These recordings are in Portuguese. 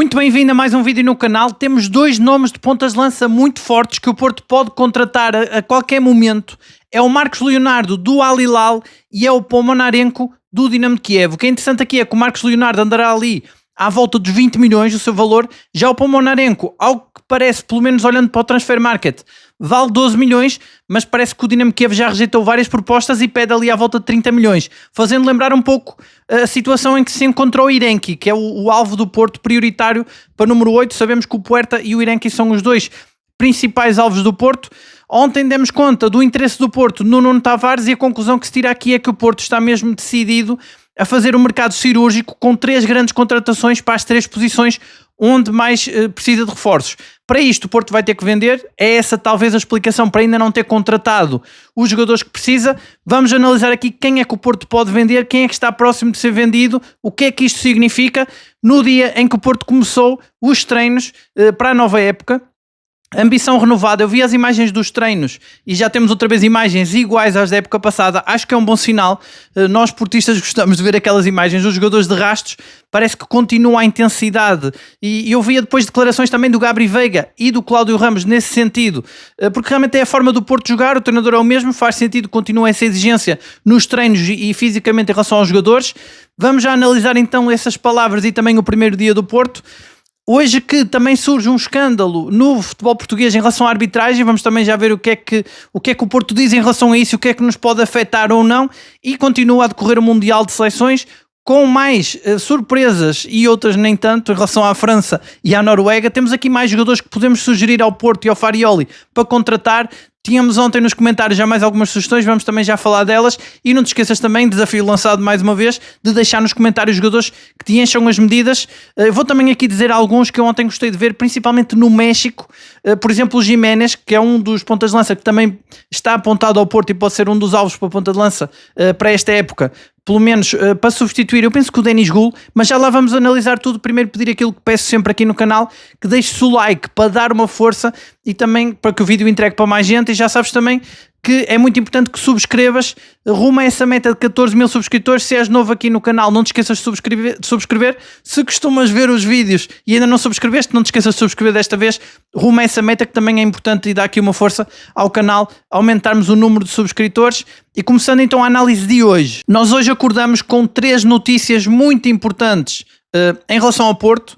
Muito bem-vindo a mais um vídeo no canal. Temos dois nomes de pontas de lança muito fortes que o Porto pode contratar a qualquer momento. É o Marcos Leonardo do Al Hilal e é o Pomonarenko do Dinamo de Kiev. O que é interessante aqui é que o Marcos Leonardo andará ali à volta dos 20 milhões o seu valor. Já o Pomonarenko, algo que parece, pelo menos olhando para o Transfer Market, vale 12 milhões, mas parece que o Dinamo de Kiev já rejeitou várias propostas e pede ali à volta de 30 milhões, fazendo lembrar um pouco a situação em que se encontrou o Irenki, que é o alvo do Porto prioritário para número 8. Sabemos que o Puerta e o Irenki são os dois principais alvos do Porto. Ontem demos conta do interesse do Porto no Nuno Tavares e a conclusão que se tira aqui é que o Porto está mesmo decidido a fazer um mercado cirúrgico com 3 grandes contratações para as 3 posições onde mais precisa de reforços. Para isto o Porto vai ter que vender, é essa talvez a explicação para ainda não ter contratado os jogadores que precisa. Vamos analisar aqui quem é que o Porto pode vender, quem é que está próximo de ser vendido, o que é que isto significa no dia em que o Porto começou os treinos para a nova época. Ambição renovada. Eu vi as imagens dos treinos e já temos outra vez imagens iguais às da época passada. Acho que é um bom sinal. Nós portistas gostamos de ver aquelas imagens. Os jogadores de rastos, parece que continua a intensidade, e eu via depois declarações também do Gabri Veiga e do Cláudio Ramos nesse sentido, porque realmente é a forma do Porto jogar. O treinador é o mesmo, faz sentido, continua essa exigência nos treinos e fisicamente em relação aos jogadores. Vamos já analisar então essas palavras e também o primeiro dia do Porto. Hoje que também surge um escândalo no futebol português em relação à arbitragem, vamos também já ver o que é que o Porto diz em relação a isso, o que é que nos pode afetar ou não, e continua a decorrer o Mundial de Seleções com mais surpresas e outras nem tanto em relação à França e à Noruega. Temos aqui mais jogadores que podemos sugerir ao Porto e ao Farioli para contratar. Tínhamos ontem nos comentários já mais algumas sugestões, vamos também já falar delas. E não te esqueças também, desafio lançado mais uma vez, de deixar nos comentários jogadores que te encham as medidas. Eu vou também aqui dizer alguns que eu ontem gostei de ver, principalmente no México. Por exemplo, o Jiménez, que é um dos pontas de lança que também está apontado ao Porto e pode ser um dos alvos para a ponta de lança para esta época. Pelo menos para substituir, eu penso que o Denis Gul, mas já lá vamos analisar tudo. Primeiro pedir aquilo que peço sempre aqui no canal, que deixes o like para dar uma força e também para que o vídeo entregue para mais gente. E já sabes também que é muito importante que subscrevas rumo a essa meta de 14 mil subscritores. Se és novo aqui no canal, não te esqueças de subscrever. Se costumas ver os vídeos e ainda não subscreveste, não te esqueças de subscrever desta vez rumo a essa meta, que também é importante e dá aqui uma força ao canal, aumentarmos o número de subscritores. E começando então a análise de hoje, nós hoje acordamos com 3 notícias muito importantes em relação ao Porto.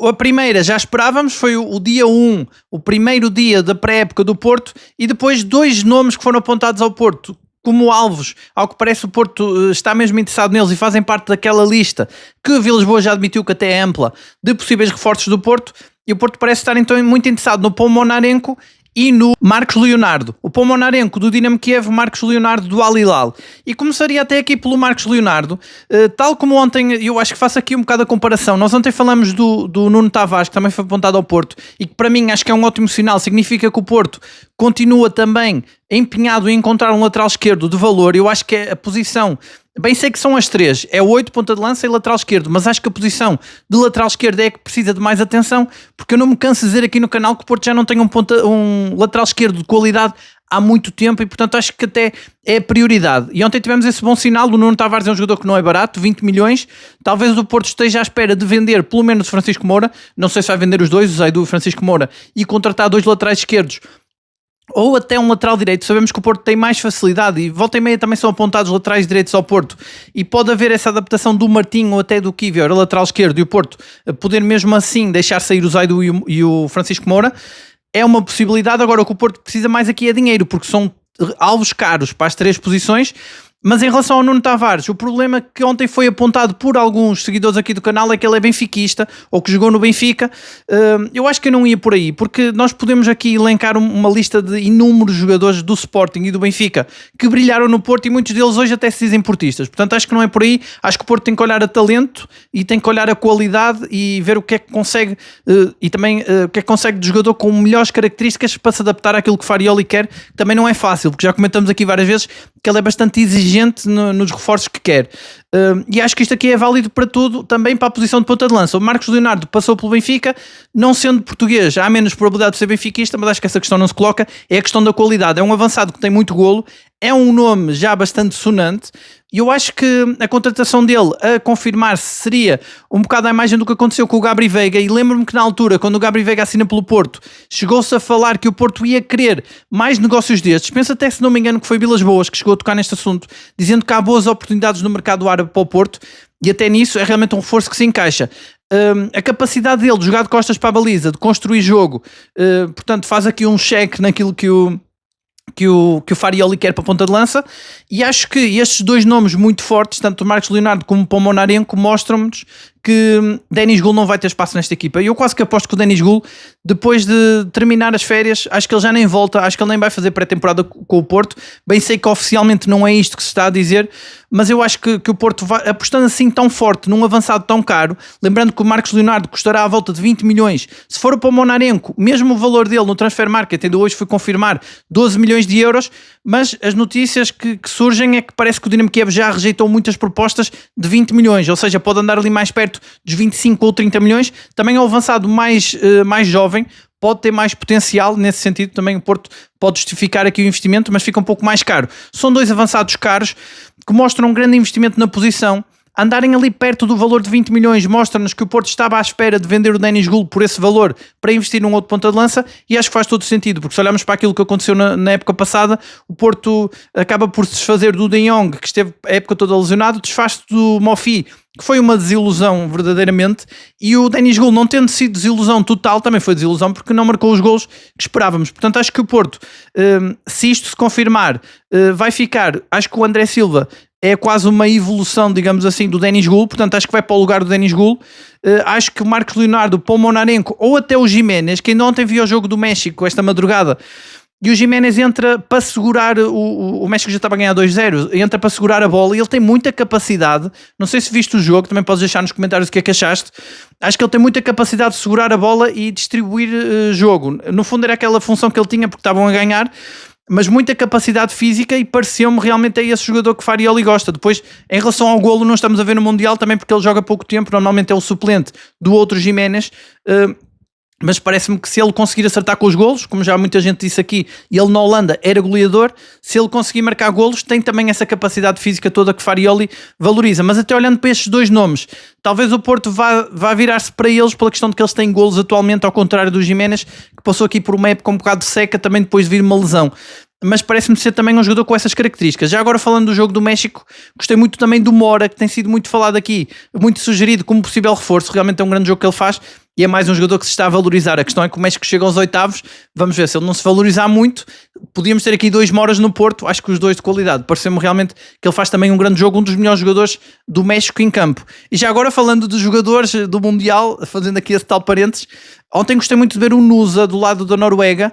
A primeira já esperávamos, foi o dia 1, o primeiro dia da pré-época do Porto, e depois 2 nomes que foram apontados ao Porto como alvos. Ao que parece, o Porto está mesmo interessado neles e fazem parte daquela lista que o Vilas-Boas já admitiu que até é ampla, de possíveis reforços do Porto. E o Porto parece estar então muito interessado no Pomonarenko e no Marcos Leonardo. O Pomonarenko do Dinamo Kiev, o Marcos Leonardo do Al Hilal. E começaria até aqui pelo Marcos Leonardo, tal como ontem, eu acho que faço aqui um bocado a comparação. Nós ontem falamos do Nuno Tavares, que também foi apontado ao Porto, e que para mim acho que é um ótimo sinal. Significa que o Porto continua também empenhado em encontrar um lateral esquerdo de valor. Eu acho que é a posição, bem sei que são as 3, é o 8, ponta de lança e lateral esquerdo, mas acho que a posição de lateral esquerdo é a que precisa de mais atenção, porque eu não me canso de dizer aqui no canal que o Porto já não tem um lateral esquerdo de qualidade há muito tempo, e portanto acho que até é prioridade. E ontem tivemos esse bom sinal. O Nuno Tavares é um jogador que não é barato, 20 milhões. Talvez o Porto esteja à espera de vender pelo menos o Francisco Moura, não sei se vai vender os dois, o Zaidu e o Francisco Moura, e contratar 2 laterais esquerdos ou até um lateral direito. Sabemos que o Porto tem mais facilidade, e volta e meia também são apontados laterais direitos ao Porto, e pode haver essa adaptação do Martinho ou até do Kivior a lateral esquerdo, e o Porto poder mesmo assim deixar sair o Zaidu e o Francisco Moura. É uma possibilidade. Agora o que o Porto precisa mais aqui é dinheiro, porque são alvos caros para as 3 posições. Mas em relação ao Nuno Tavares, o problema que ontem foi apontado por alguns seguidores aqui do canal é que ele é benfiquista, ou que jogou no Benfica. Eu acho que eu não ia por aí, porque nós podemos aqui elencar uma lista de inúmeros jogadores do Sporting e do Benfica que brilharam no Porto, e muitos deles hoje até se dizem portistas. Portanto, acho que não é por aí. Acho que o Porto tem que olhar a talento e tem que olhar a qualidade e ver o que é que consegue, e também o que é que consegue de jogador com melhores características para se adaptar àquilo que Farioli quer. Também não é fácil, porque já comentamos aqui várias vezes que ele é bastante exigente nos reforços que quer. E acho que isto aqui é válido para tudo, também para a posição de ponta de lança. O Marcos Leonardo passou pelo Benfica, não sendo português, há menos probabilidade de ser benfiquista, mas acho que essa questão não se coloca. É a questão da qualidade. É um avançado que tem muito golo, é um nome já bastante sonante e eu acho que a contratação dele a confirmar-se seria um bocado a imagem do que aconteceu com o Gabri Veiga. E lembro-me que na altura, quando o Gabri Veiga assina pelo Porto, chegou-se a falar que o Porto ia querer mais negócios destes. Penso até, se não me engano, que foi Vilas Boas que chegou a tocar neste assunto, dizendo que há boas oportunidades no mercado árabe para o Porto, e até nisso é realmente um reforço que se encaixa. A capacidade dele de jogar de costas para a baliza, de construir jogo, portanto faz aqui um cheque naquilo que o Farioli quer para a ponta de lança, e acho que estes dois nomes muito fortes, tanto o Marcos Leonardo como o Pomonarenko, mostram-nos que Denis Gul não vai ter espaço nesta equipa. E eu quase que aposto que o Denis Gul, depois de terminar as férias, acho que ele já nem volta, acho que ele nem vai fazer pré-temporada com o Porto. Bem sei que oficialmente não é isto que se está a dizer, mas eu acho que o Porto vai, apostando assim tão forte, num avançado tão caro, lembrando que o Marcos Leonardo custará à volta de 20 milhões, se for para o Pomonarenko, mesmo o valor dele no Transfer Market, ainda hoje foi confirmar 12 milhões de euros, mas as notícias que surgem é que parece que o Dinamo Kiev já rejeitou muitas propostas de 20 milhões, ou seja, pode andar ali mais perto dos 25 ou 30 milhões. Também é um avançado mais jovem, pode ter mais potencial nesse sentido. Também o Porto pode justificar aqui o investimento, mas fica um pouco mais caro. São dois avançados caros que mostram um grande investimento na posição. Andarem ali perto do valor de 20 milhões mostra-nos que o Porto estava à espera de vender o Denis Gul por esse valor para investir num outro ponta de lança, e acho que faz todo sentido, porque se olharmos para aquilo que aconteceu na época passada, o Porto acaba por se desfazer do De Jong, que esteve a época toda lesionado, desfaz-se do Mofi, que foi uma desilusão verdadeiramente, e o Denis Gul, não tendo sido desilusão total, também foi desilusão porque não marcou os golos que esperávamos. Portanto, acho que o Porto, se isto se confirmar, vai ficar, acho que o André Silva é quase uma evolução, digamos assim, do Denis Gul, portanto acho que vai para o lugar do Denis Gul. Acho que o Marcos Leonardo, o Pomonarenko ou até o Giménez, que ainda ontem viu o jogo do México esta madrugada, e o Giménez entra para segurar, o México já estava a ganhar 2-0, entra para segurar a bola, e ele tem muita capacidade. Não sei se viste o jogo, também podes deixar nos comentários o que é que achaste. Acho que ele tem muita capacidade de segurar a bola e distribuir jogo. No fundo era aquela função que ele tinha porque estavam a ganhar, mas muita capacidade física, e pareceu-me realmente é esse jogador que Farioli gosta. Depois, em relação ao golo, não estamos a ver no Mundial, também porque ele joga pouco tempo, normalmente é o suplente do outro Giménez, mas parece-me que se ele conseguir acertar com os golos, como já muita gente disse aqui, e ele na Holanda era goleador, se ele conseguir marcar golos, tem também essa capacidade física toda que Farioli valoriza. Mas até olhando para estes dois nomes, talvez o Porto vá virar-se para eles pela questão de que eles têm golos atualmente, ao contrário do Giménez, que passou aqui por uma época um bocado seca, também depois de vir uma lesão. Mas parece-me ser também um jogador com essas características. Já agora, falando do jogo do México, gostei muito também do Mora, que tem sido muito falado aqui, muito sugerido como possível reforço. Realmente é um grande jogo que ele faz e é mais um jogador que se está a valorizar. A questão é que o México chega aos oitavos, vamos ver se ele não se valorizar muito. Podíamos ter aqui dois Moras no Porto, acho que os dois de qualidade. Pareceu-me realmente que ele faz também um grande jogo, um dos melhores jogadores do México em campo. E já agora, falando dos jogadores do Mundial, fazendo aqui esse tal parênteses, ontem gostei muito de ver o Nusa do lado da Noruega.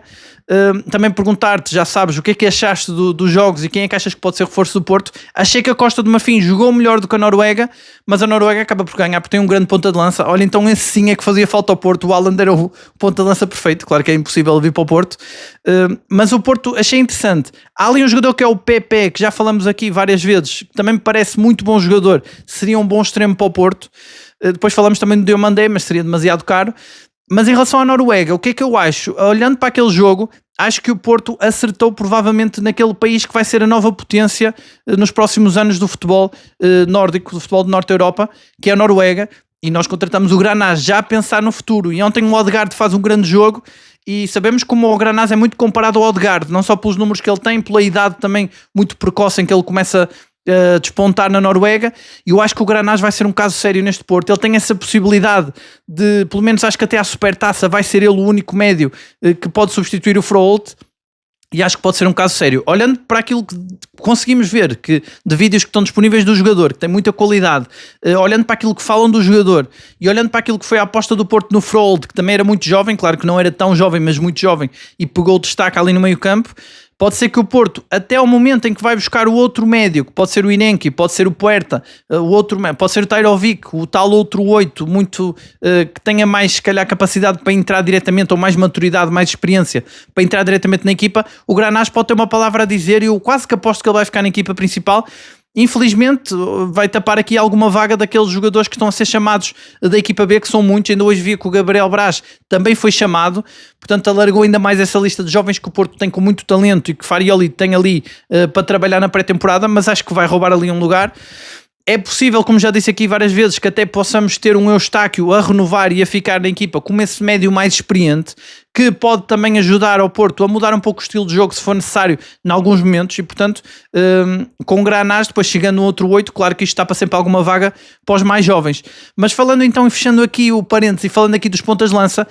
Também perguntar-te, já sabes, o que é que achaste dos jogos e quem é que achas que pode ser reforço do Porto. Achei que a Costa do Marfim jogou melhor do que a Noruega, mas a Noruega acaba por ganhar porque tem um grande ponta de lança. Olha, então esse sim é que fazia falta ao Porto. O Haaland era o ponta de lança perfeito. Claro que é impossível vir para o Porto, mas o Porto achei interessante. Há ali um jogador que é o Pepe, que já falamos aqui várias vezes, que também me parece muito bom jogador, seria um bom extremo para o Porto. Depois falamos também do Diomandé, mas seria demasiado caro. Mas em relação à Noruega, o que é que eu acho? Olhando para aquele jogo, acho que o Porto acertou provavelmente naquele país que vai ser a nova potência nos próximos anos do futebol nórdico, do futebol de Norte Europa, que é a Noruega, e nós contratamos o Granás já a pensar no futuro. E ontem o Odegaard faz um grande jogo, e sabemos como o Granás é muito comparado ao Odegaard, não só pelos números que ele tem, pela idade também muito precoce em que ele começa despontar na Noruega, e eu acho que o Granás vai ser um caso sério neste Porto. Ele tem essa possibilidade de, pelo menos acho que até à Supertaça vai ser ele o único médio que pode substituir o Froholt, e acho que pode ser um caso sério. Olhando para aquilo que conseguimos ver de vídeos que estão disponíveis do jogador, que tem muita qualidade, olhando para aquilo que falam do jogador e olhando para aquilo que foi a aposta do Porto no Froholt, que também era muito jovem, claro que não era tão jovem, mas muito jovem, e pegou o destaque ali no meio campo, pode ser que o Porto, até ao momento em que vai buscar o outro médio, que pode ser o Inenki, pode ser o Puerta, pode ser o Tairovic, o tal outro 8, muito, que tenha mais, se calhar, capacidade para entrar diretamente, ou mais maturidade, mais experiência, para entrar diretamente na equipa, o Granás pode ter uma palavra a dizer, e eu quase que aposto que ele vai ficar na equipa principal. Infelizmente vai tapar aqui alguma vaga daqueles jogadores que estão a ser chamados da equipa B, que são muitos. Ainda hoje vi que o Gabriel Braz também foi chamado, portanto alargou ainda mais essa lista de jovens que o Porto tem com muito talento e que Farioli tem ali para trabalhar na pré-temporada, mas acho que vai roubar ali um lugar. É possível, como já disse aqui várias vezes, que até possamos ter um Eustáquio a renovar e a ficar na equipa como esse médio mais experiente, que pode também ajudar ao Porto a mudar um pouco o estilo de jogo se for necessário em alguns momentos e, portanto, com Granás, depois chegando no outro 8, claro que isto está para sempre alguma vaga para os mais jovens. Mas falando então e fechando aqui o parênteses e falando aqui dos pontas-lança,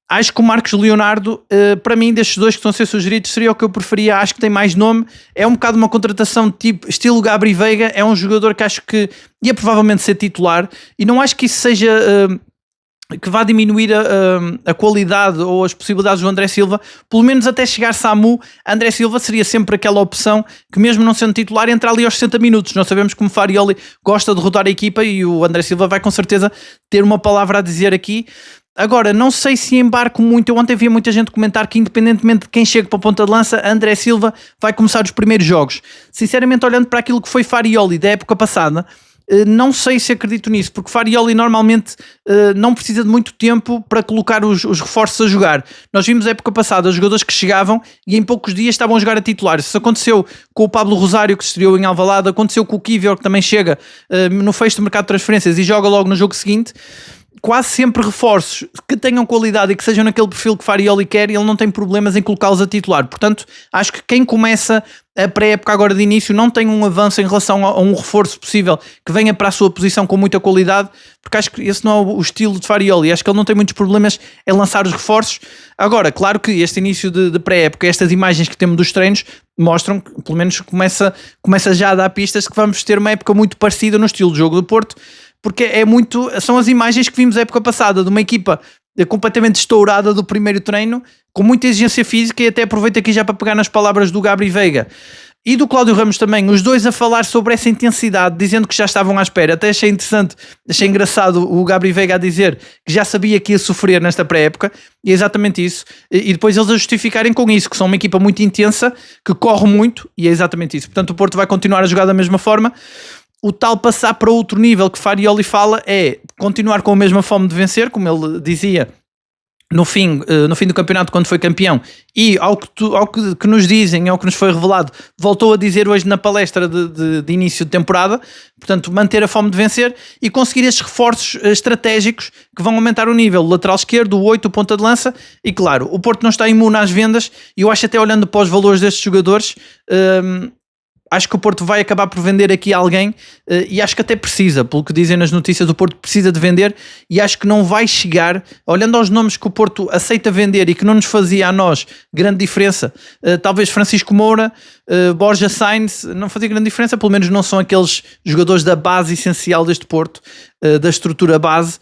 acho que o Marcos Leonardo, para mim, destes dois que estão a ser sugeridos, seria o que eu preferia. Acho que tem mais nome. É um bocado uma contratação tipo estilo Gabri Veiga. É um jogador que acho que ia provavelmente ser titular. E não acho que isso seja que vá diminuir a qualidade ou as possibilidades do André Silva. Pelo menos até chegar Samu, André Silva seria sempre aquela opção que, mesmo não sendo titular, entra ali aos 60 minutos. Nós sabemos como Farioli gosta de rodar a equipa e o André Silva vai com certeza ter uma palavra a dizer aqui. Agora, não sei se embarco muito. Eu ontem vi muita gente comentar que, independentemente de quem chega para a ponta de lança, André Silva vai começar os primeiros jogos. Sinceramente, olhando para aquilo que foi Farioli da época passada, não sei se acredito nisso, porque Farioli normalmente não precisa de muito tempo para colocar os reforços a jogar. Nós vimos a época passada os jogadores que chegavam e em poucos dias estavam a jogar a titular. Isso aconteceu com o Pablo Rosário, que se estreou em Alvalade, aconteceu com o Kivior, que também chega no fecho do mercado de transferências e joga logo no jogo seguinte. Quase sempre reforços que tenham qualidade e que sejam naquele perfil que Farioli quer, e ele não tem problemas em colocá-los a titular. Portanto, acho que quem começa a pré-época agora de início não tem um avanço em relação a um reforço possível que venha para a sua posição com muita qualidade, porque acho que esse não é o estilo de Farioli. Acho que ele não tem muitos problemas em lançar os reforços. Agora, claro que este início de pré-época, estas imagens que temos dos treinos, mostram que, pelo menos, começa já a dar pistas que vamos ter uma época muito parecida no estilo de jogo do Porto, porque são as imagens que vimos a época passada, de uma equipa completamente estourada do primeiro treino, com muita exigência física, e até aproveito aqui já para pegar nas palavras do Gabri Veiga e do Cláudio Ramos também, os dois a falar sobre essa intensidade, dizendo que já estavam à espera. Até achei interessante, achei engraçado o Gabri Veiga a dizer que já sabia que ia sofrer nesta pré-época, e é exatamente isso, e depois eles a justificarem com isso, que são uma equipa muito intensa, que corre muito, e é exatamente isso. Portanto, o Porto vai continuar a jogar da mesma forma. O tal passar para outro nível que Farioli fala é continuar com a mesma fome de vencer, como ele dizia no fim do campeonato, quando foi campeão, e ao que nos dizem, ao que nos foi revelado, voltou a dizer hoje na palestra de início de temporada. Portanto, manter a fome de vencer e conseguir estes reforços estratégicos que vão aumentar o nível. O lateral esquerdo, o 8, o ponta de lança, e claro, o Porto não está imune às vendas, e eu acho, até olhando para os valores destes jogadores, acho que o Porto vai acabar por vender aqui alguém, e acho que até precisa, pelo que dizem nas notícias, o Porto precisa de vender, e acho que não vai chegar, olhando aos nomes que o Porto aceita vender e que não nos fazia a nós grande diferença. Talvez Francisco Moura, Borja Sainz, não fazia grande diferença, pelo menos não são aqueles jogadores da base essencial deste Porto, da estrutura base,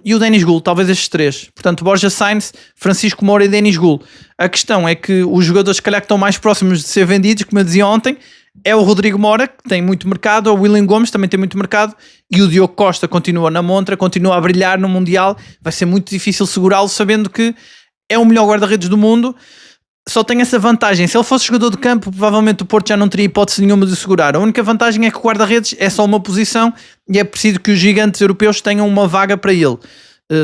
e o Denis Gul, talvez estes três. Portanto, Borja Sainz, Francisco Moura e Denis Gul. A questão é que os jogadores, se calhar, que estão mais próximos de ser vendidos, como eu dizia ontem, é o Rodrigo Mora, que tem muito mercado, o William Gomes também tem muito mercado, e o Diogo Costa continua na montra, continua a brilhar no Mundial. Vai ser muito difícil segurá-lo, sabendo que é o melhor guarda-redes do mundo. Só tem essa vantagem: se ele fosse jogador de campo, provavelmente o Porto já não teria hipótese nenhuma de segurar. A única vantagem é que o guarda-redes é só uma posição, e é preciso que os gigantes europeus tenham uma vaga para ele.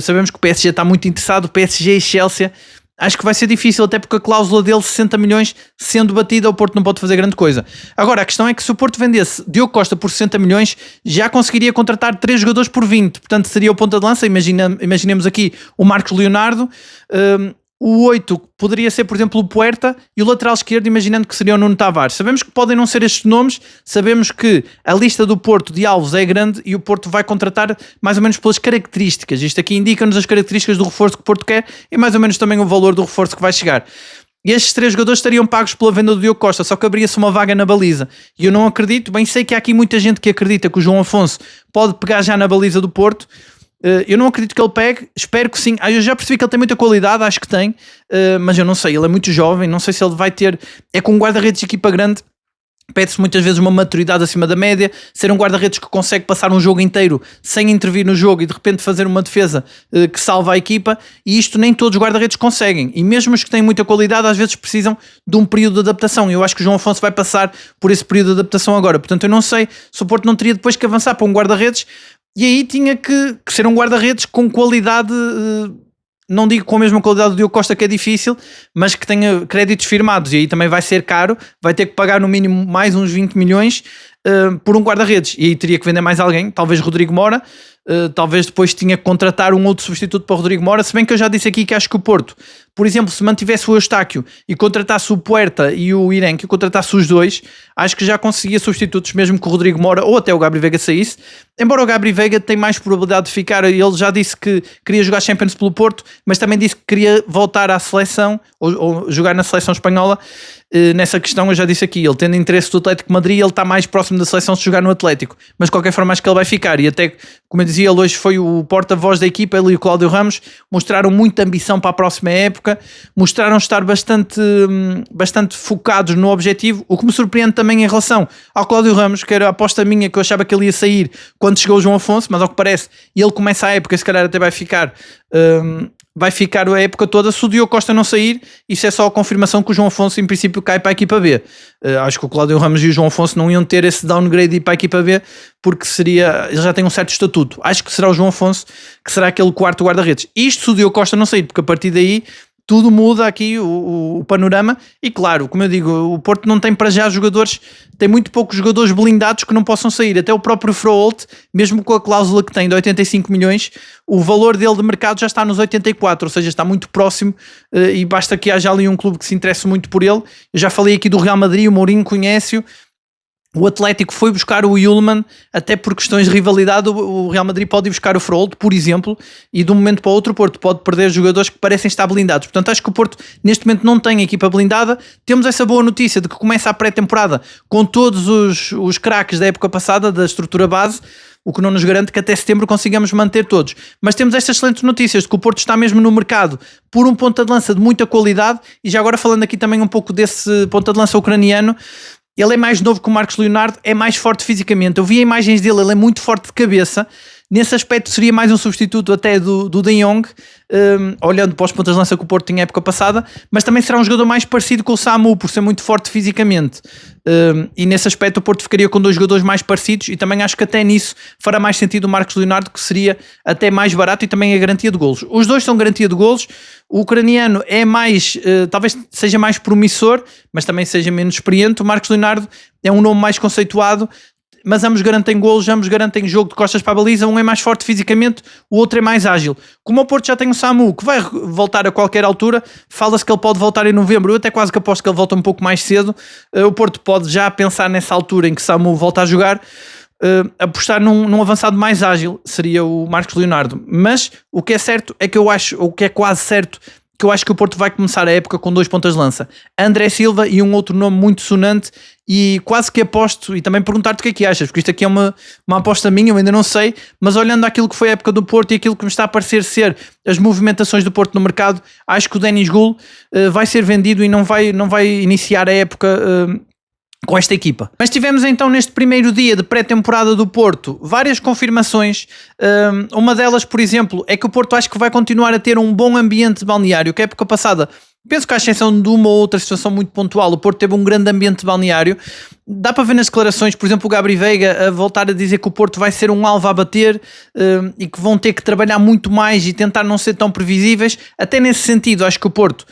Sabemos que o PSG está muito interessado, o PSG e Chelsea. Acho que vai ser difícil, até porque a cláusula dele, 60 milhões, sendo batida, o Porto não pode fazer grande coisa. Agora, a questão é que se o Porto vendesse Diogo Costa por 60 milhões, já conseguiria contratar 3 jogadores por 20. Portanto, seria o ponta de lança. Imaginemos aqui o Marcos Leonardo, o 8 poderia ser, por exemplo, o Puerta, e o lateral esquerdo, imaginando que seria o Nuno Tavares. Sabemos que podem não ser estes nomes, sabemos que a lista do Porto de alvos é grande, e o Porto vai contratar mais ou menos pelas características. Isto aqui indica-nos as características do reforço que o Porto quer, e mais ou menos também o valor do reforço que vai chegar. E estes 3 jogadores estariam pagos pela venda do Diogo Costa, só que abria-se uma vaga na baliza. E eu não acredito, bem sei que há aqui muita gente que acredita que o João Afonso pode pegar já na baliza do Porto. Eu não acredito que ele pegue, espero que sim. Eu já percebi que ele tem muita qualidade, acho que tem, mas eu não sei, ele é muito jovem, não sei se ele vai ter. É com um guarda-redes de equipa grande, Pede-se muitas vezes uma maturidade acima da média, ser um guarda-redes que consegue passar um jogo inteiro sem intervir no jogo e de repente fazer uma defesa que salva a equipa, e isto nem todos os guarda-redes conseguem, e mesmo os que têm muita qualidade às vezes precisam de um período de adaptação, e eu acho que o João Afonso vai passar por esse período de adaptação agora. Portanto, eu não sei se o Porto não teria depois que avançar para um guarda-redes, e aí tinha que ser um guarda-redes com qualidade, não digo com a mesma qualidade do Diogo Costa, que é difícil, mas que tenha créditos firmados, e aí também vai ser caro, vai ter que pagar no mínimo mais uns 20 milhões por um guarda-redes, e aí teria que vender mais alguém, talvez Rodrigo Mora, talvez depois tinha que contratar um outro substituto para o Rodrigo Mora, se bem que eu já disse aqui que acho que o Porto, por exemplo, se mantivesse o Eustáquio e contratasse o Puerta e o Irene, que contratasse os dois, acho que já conseguia substitutos mesmo que o Rodrigo Mora ou até o Gabri Veiga saísse, embora o Gabri Veiga tem mais probabilidade de ficar, ele já disse que queria jogar Champions pelo Porto, mas também disse que queria voltar à seleção ou jogar na seleção espanhola. Nessa questão eu já disse aqui, ele tendo interesse do Atlético de Madrid, ele está mais próximo da seleção se jogar no Atlético, mas de qualquer forma acho que ele vai ficar, e até, como eu dizia, ele hoje foi o porta-voz da equipa, ele e o Cláudio Ramos mostraram muita ambição para a próxima época, mostraram estar bastante focados no objetivo, o que me surpreende também em relação ao Cláudio Ramos, que era a aposta minha, que eu achava que ele ia sair quando chegou o João Afonso, mas ao que parece, ele começa a época, se calhar até vai ficar a época toda. Se o Diogo Costa não sair, isso é só a confirmação que o João Afonso em princípio cai para a equipa B. Acho que o Cláudio Ramos e o João Afonso não iam ter esse downgrade de ir para a equipa B, porque ele já tem um certo estatuto. Acho que será o João Afonso que será aquele quarto guarda-redes. Isto se o Diogo Costa não sair, porque a partir daí tudo muda aqui o panorama, e claro, como eu digo, o Porto não tem para já jogadores, tem muito poucos jogadores blindados que não possam sair, até o próprio Froholt, mesmo com a cláusula que tem de 85 milhões, o valor dele de mercado já está nos 84, ou seja, está muito próximo, e basta que haja ali um clube que se interesse muito por ele. Eu já falei aqui do Real Madrid, o Mourinho conhece-o. O Atlético foi buscar o Yulman, até por questões de rivalidade. O Real Madrid pode ir buscar o Froholt, por exemplo, e de um momento para o outro o Porto pode perder jogadores que parecem estar blindados. Portanto, acho que o Porto neste momento não tem equipa blindada. Temos essa boa notícia de que começa a pré-temporada com todos os craques da época passada, da estrutura base, o que não nos garante que até setembro consigamos manter todos. Mas temos estas excelentes notícias de que o Porto está mesmo no mercado por um ponta de lança de muita qualidade, e já agora falando aqui também um pouco desse ponta de lança ucraniano, ele é mais novo que o Marcos Leonardo, é mais forte fisicamente. Eu vi imagens dele, ele é muito forte de cabeça. Nesse aspecto seria mais um substituto até do De Jong, olhando para os pontas de lança que o Porto tinha época passada, mas também será um jogador mais parecido com o Samu, por ser muito forte fisicamente. E nesse aspecto o Porto ficaria com dois jogadores mais parecidos, e também acho que até nisso fará mais sentido o Marcos Leonardo, que seria até mais barato e também a garantia de golos. Os dois são garantia de golos. O ucraniano é mais, talvez seja mais promissor, mas também seja menos experiente. O Marcos Leonardo é um nome mais conceituado, mas ambos garantem golos, ambos garantem jogo de costas para a baliza. Um é mais forte fisicamente, o outro é mais ágil. Como o Porto já tem o Samu, que vai voltar a qualquer altura, fala-se que ele pode voltar em novembro. Eu até quase que aposto que ele volta um pouco mais cedo. O Porto pode já pensar nessa altura em que Samu volta a jogar, apostar num avançado mais ágil, seria o Marcos Leonardo. Mas o que é certo é que eu acho, ou o que é quase certo, que eu acho que o Porto vai começar a época com dois pontas de lança, André Silva e um outro nome muito sonante, e quase que aposto, e também perguntar-te o que é que achas, porque isto aqui é uma aposta minha, eu ainda não sei, mas olhando aquilo que foi a época do Porto e aquilo que me está a parecer ser as movimentações do Porto no mercado, acho que o Denis Gul vai ser vendido e não vai iniciar a época com esta equipa. Mas tivemos então neste primeiro dia de pré-temporada do Porto várias confirmações. Uma delas, por exemplo, é que o Porto acho que vai continuar a ter um bom ambiente balneário, que a época passada, penso que à exceção de uma ou outra situação muito pontual, o Porto teve um grande ambiente balneário. Dá para ver nas declarações, por exemplo, o Gabri Veiga a voltar a dizer que o Porto vai ser um alvo a bater, e que vão ter que trabalhar muito mais e tentar não ser tão previsíveis. Até nesse sentido, acho que o Porto,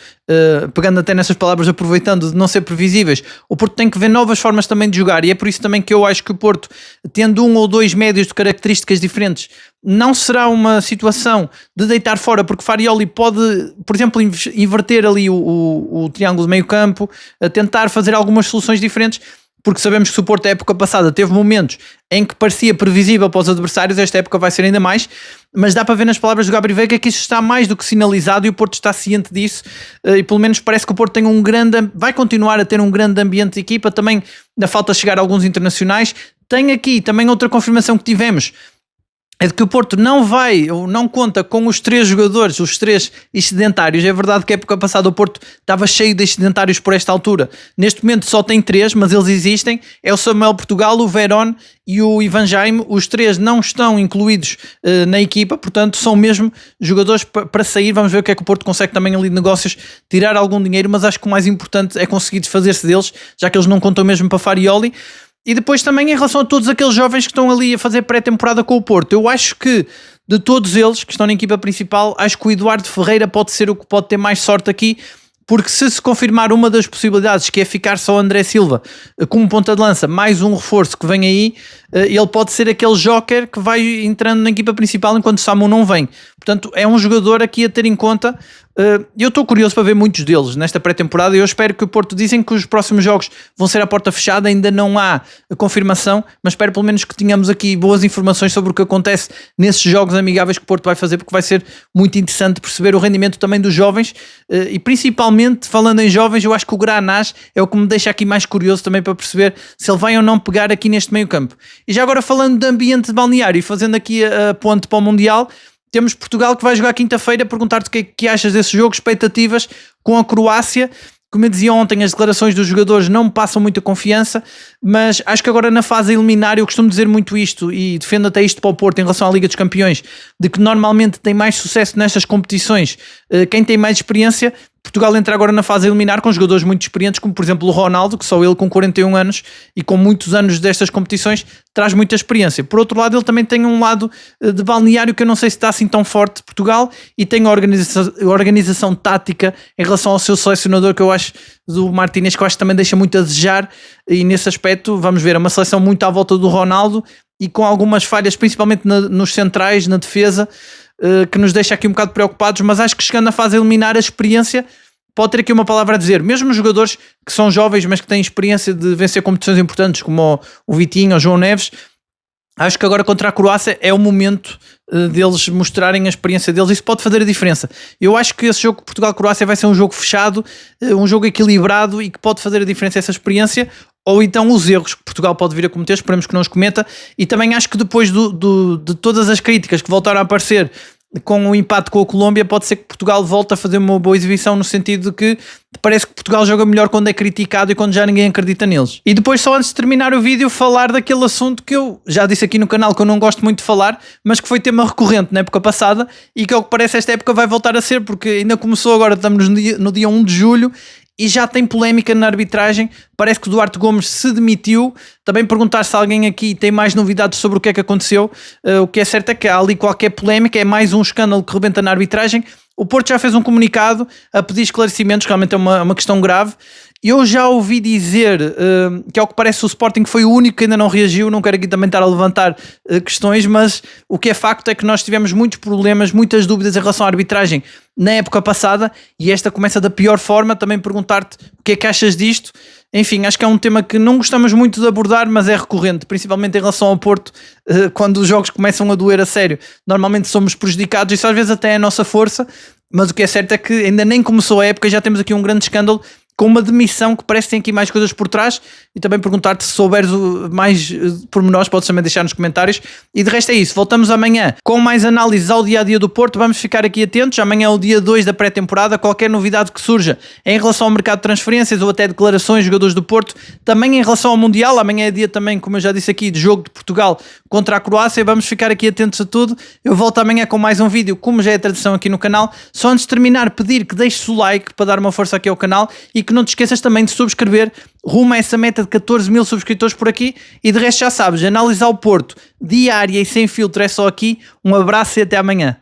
pegando até nessas palavras, aproveitando de não ser previsíveis, o Porto tem que ver novas formas também de jogar, e é por isso também que eu acho que o Porto, tendo um ou dois médios de características diferentes, não será uma situação de deitar fora, porque Farioli pode, por exemplo, inverter ali o triângulo de meio campo, tentar fazer algumas soluções diferentes, porque sabemos que se o Porto, a época passada, teve momentos em que parecia previsível para os adversários, esta época vai ser ainda mais, mas dá para ver nas palavras do Gabri Veiga que isso está mais do que sinalizado, e o Porto está ciente disso, e pelo menos parece que o Porto tem vai continuar a ter um grande ambiente de equipa. Também ainda falta chegar a alguns internacionais. Tem aqui também outra confirmação que tivemos, é de que o Porto não vai ou não conta com os 3 jogadores, os 3 excedentários. É verdade que a época passada o Porto estava cheio de excedentários por esta altura. Neste momento só tem 3, mas eles existem. É o Samuel Portugal, o Verón e o Ivan Jaime. Os 3 não estão incluídos na equipa, portanto são mesmo jogadores para sair. Vamos ver o que é que o Porto consegue também ali de negócios, tirar algum dinheiro, mas acho que o mais importante é conseguir desfazer-se deles, já que eles não contam mesmo para Farioli. E depois também em relação a todos aqueles jovens que estão ali a fazer pré-temporada com o Porto, eu acho que de todos eles que estão na equipa principal, acho que o Eduardo Ferreira pode ser o que pode ter mais sorte aqui, porque se confirmar uma das possibilidades, que é ficar só André Silva como ponta de lança, mais um reforço que vem aí, ele pode ser aquele joker que vai entrando na equipa principal enquanto Samu não vem. Portanto, é um jogador aqui a ter em conta. Eu estou curioso para ver muitos deles nesta pré-temporada e eu espero que o Porto, dizem que os próximos jogos vão ser à porta fechada, ainda não há confirmação, mas espero pelo menos que tenhamos aqui boas informações sobre o que acontece nesses jogos amigáveis que o Porto vai fazer, porque vai ser muito interessante perceber o rendimento também dos jovens e principalmente falando em jovens, eu acho que o Granás é o que me deixa aqui mais curioso também para perceber se ele vai ou não pegar aqui neste meio campo. E já agora falando de ambiente de balneário e fazendo aqui a ponte para o Mundial, temos Portugal que vai jogar quinta-feira. Perguntar-te o que é que achas desse jogo, expectativas com a Croácia. Como eu dizia ontem, as declarações dos jogadores não me passam muita confiança, mas acho que agora na fase eliminar, eu costumo dizer muito isto e defendo até isto para o Porto em relação à Liga dos Campeões, de que normalmente tem mais sucesso nestas competições quem tem mais experiência. Portugal entra agora na fase eliminar com jogadores muito experientes, como por exemplo o Ronaldo, que só ele com 41 anos e com muitos anos destas competições traz muita experiência. Por outro lado, ele também tem um lado de balneário que eu não sei se está assim tão forte, Portugal, e tem a organização tática em relação ao seu selecionador, que eu acho, do Martínez, que eu acho que também deixa muito a desejar, e nesse aspecto vamos ver, é uma seleção muito à volta do Ronaldo e com algumas falhas, principalmente nos centrais, na defesa, que nos deixa aqui um bocado preocupados, mas acho que chegando à fase eliminar, a experiência pode ter aqui uma palavra a dizer. Mesmo os jogadores que são jovens, mas que têm experiência de vencer competições importantes, como o Vitinho ou o João Neves, acho que agora contra a Croácia é o momento deles mostrarem a experiência deles. Isso pode fazer a diferença. Eu acho que esse jogo Portugal-Croácia vai ser um jogo fechado, um jogo equilibrado e que pode fazer a diferença essa experiência, ou então os erros que Portugal pode vir a cometer, esperemos que não os cometa. E também acho que depois de todas as críticas que voltaram a aparecer com o empate com a Colômbia, pode ser que Portugal volte a fazer uma boa exibição, no sentido de que parece que Portugal joga melhor quando é criticado e quando já ninguém acredita neles. E depois, só antes de terminar o vídeo, falar daquele assunto que eu já disse aqui no canal que eu não gosto muito de falar, mas que foi tema recorrente na época passada e que, ao que parece, esta época vai voltar a ser, porque ainda começou agora, estamos no dia 1 de julho e já tem polémica na arbitragem. Parece que o Duarte Gomes se demitiu. Também perguntar se alguém aqui tem mais novidades sobre o que é que aconteceu. O que é certo é que há ali qualquer polémica, é mais um escândalo que rebenta na arbitragem. O Porto já fez um comunicado a pedir esclarecimentos, realmente é uma questão grave. Eu já ouvi dizer que, ao que parece, o Sporting foi o único que ainda não reagiu. Não quero aqui também estar a levantar questões, mas o que é facto é que nós tivemos muitos problemas, muitas dúvidas em relação à arbitragem na época passada, e esta começa da pior forma. Também perguntar-te o que é que achas disto. Enfim, acho que é um tema que não gostamos muito de abordar, mas é recorrente, principalmente em relação ao Porto. Quando os jogos começam a doer a sério, normalmente somos prejudicados, isso às vezes até é a nossa força, mas o que é certo é que ainda nem começou a época, já temos aqui um grande escândalo com uma demissão que parece que tem aqui mais coisas por trás. E também perguntar-te, se souberes mais pormenores, podes também deixar nos comentários. E de resto é isso, voltamos amanhã com mais análises ao dia-a-dia do Porto. Vamos ficar aqui atentos, amanhã é o dia 2 da pré-temporada. Qualquer novidade que surja em relação ao mercado de transferências ou até declarações de jogadores do Porto, também em relação ao Mundial, amanhã é dia também, como eu já disse aqui, de jogo de Portugal contra a Croácia. Vamos ficar aqui atentos a tudo. Eu volto amanhã com mais um vídeo, como já é tradição aqui no canal. Só antes de terminar, pedir que deixes o like para dar uma força aqui ao canal e que não te esqueças também de subscrever rumo a essa meta de 14 mil subscritores por aqui. E de resto já sabes, análise ao Porto diária e sem filtro é só aqui. Um abraço e até amanhã.